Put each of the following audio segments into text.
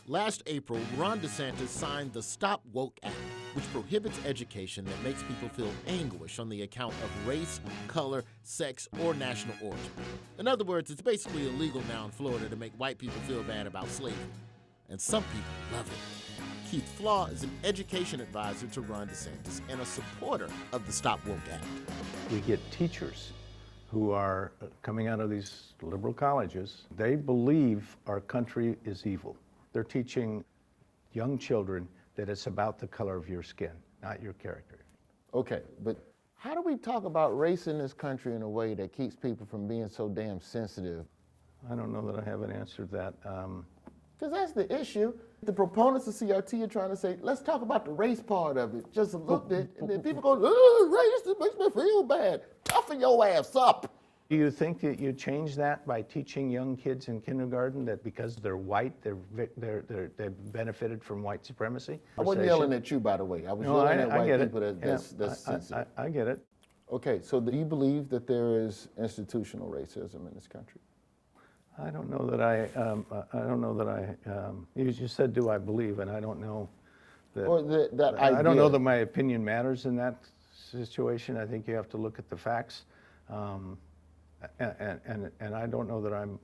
Last April, Ron DeSantis signed the Stop Woke Act, which prohibits education that makes people feel anguish on the account of race, color, sex, or national origin. In other words, it's basically illegal now in Florida to make white people feel bad about slavery. And some people love it. Keith Flaw is an education advisor to Ron DeSantis and a supporter of the Stop Woke Act. We get teachers who are coming out of these liberal colleges. They believe our country is evil. They're teaching young children that it's about the color of your skin, not your character. Okay, but how do we talk about race in this country in a way that keeps people from being so damn sensitive? I don't know that I have an answer to that. Because that's the issue. The proponents of CRT are trying to say, let's talk about the race part of it just a little bit. And then people go, oh, race, it makes me feel bad. Toughen your ass up. Do you think that you change that by teaching young kids in kindergarten that because they're white, they've benefited from white supremacy? I wasn't yelling at you, by the way. I was yelling at white people that's sensitive. I get it. Okay, so do you believe that there is institutional racism in this country? I don't know that you just said, do I believe, and I don't know that. Or that idea. I don't know that my opinion matters in that situation. I think you have to look at the facts. And I don't know that I'm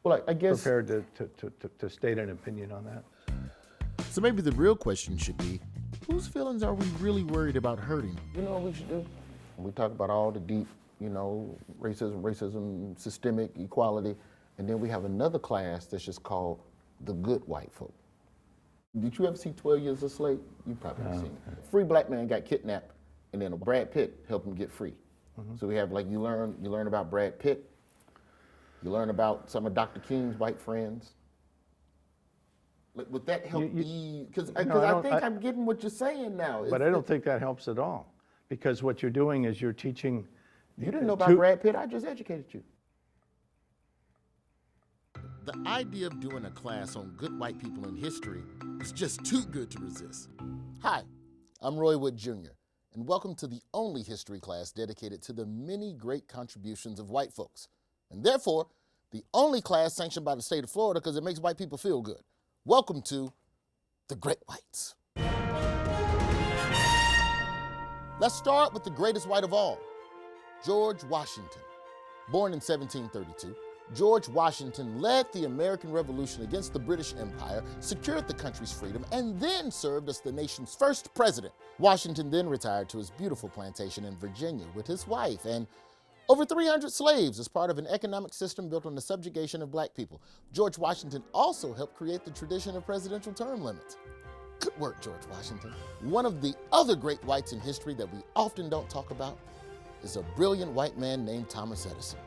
well, I guess prepared to state an opinion on that. So maybe the real question should be, whose feelings are we really worried about hurting? You know what we should do? We talk about all the deep, racism, systemic equality, and then we have another class that's just called the good white folk. Did you ever see 12 Years a Slave? You probably have seen it. Free black man got kidnapped, and then Brad Pitt helped him get free. Mm-hmm. So we have, like, you learn about Brad Pitt, you learn about some of Dr. King's white friends. Would that help ease? Because I think I'm getting what you're saying now. But I don't think that helps at all, because what you're doing is you're teaching. You didn't know about Brad Pitt, I just educated you. The idea of doing a class on good white people in history is just too good to resist. Hi, I'm Roy Wood Jr., and welcome to the only history class dedicated to the many great contributions of white folks, and therefore, the only class sanctioned by the state of Florida because it makes white people feel good. Welcome to the Great Whites. Let's start with the greatest white of all, George Washington. Born in 1732, George Washington led the American Revolution against the British Empire, secured the country's freedom, and then served as the nation's first president. Washington then retired to his beautiful plantation in Virginia with his wife and over 300 slaves as part of an economic system built on the subjugation of black people. George Washington also helped create the tradition of presidential term limits. Good work, George Washington. One of the other great whites in history that we often don't talk about is a brilliant white man named Thomas Edison.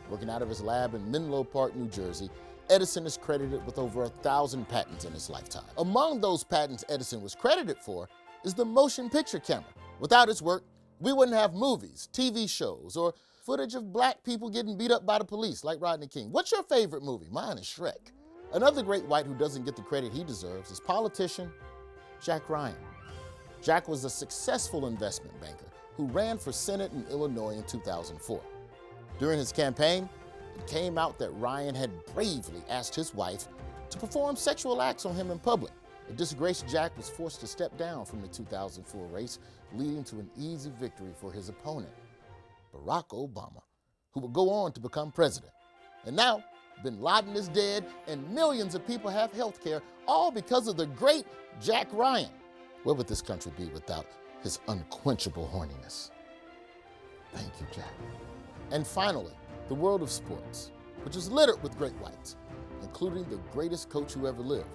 Working out of his lab in Menlo Park, New Jersey, Edison is credited with over 1,000 patents in his lifetime. Among those patents Edison was credited for is the motion picture camera. Without his work, we wouldn't have movies, TV shows, or footage of black people getting beat up by the police like Ronny Chieng. What's your favorite movie? Mine is Shrek. Another great white who doesn't get the credit he deserves is politician Jack Ryan. Jack was a successful investment banker who ran for Senate in Illinois in 2004. During his campaign, it came out that Ryan had bravely asked his wife to perform sexual acts on him in public. The disgraced Jack was forced to step down from the 2004 race, leading to an easy victory for his opponent, Barack Obama, who would go on to become president. And now, Bin Laden is dead, and millions of people have health care, all because of the great Jack Ryan. Where would this country be without his unquenchable horniness? Thank you, Jack. And finally, the world of sports, which is littered with great whites, including the greatest coach who ever lived,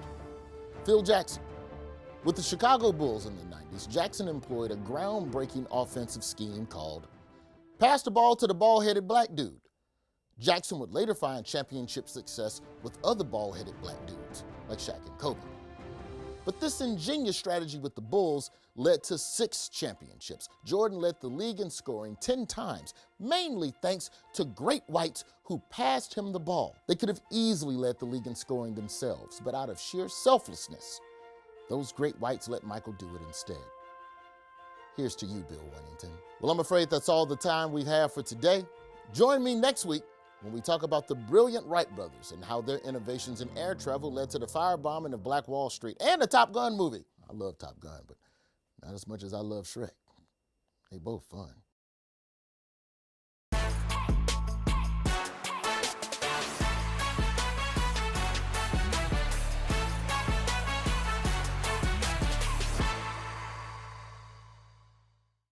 Phil Jackson. With the Chicago Bulls in the 90s, Jackson employed a groundbreaking offensive scheme called pass the ball to the ball-headed black dude. Jackson would later find championship success with other ball-headed black dudes, like Shaq and Kobe. But this ingenious strategy with the Bulls led to 6 championships. Jordan led the league in scoring 10 times, mainly thanks to great whites who passed him the ball. They could have easily led the league in scoring themselves, but out of sheer selflessness, those great whites let Michael do it instead. Here's to you, Bill Wennington. Well, I'm afraid that's all the time we have for today. Join me next week when we talk about the brilliant Wright brothers and how their innovations in air travel led to the firebombing of Black Wall Street and the Top Gun movie. I love Top Gun, but not as much as I love Shrek. They both fun.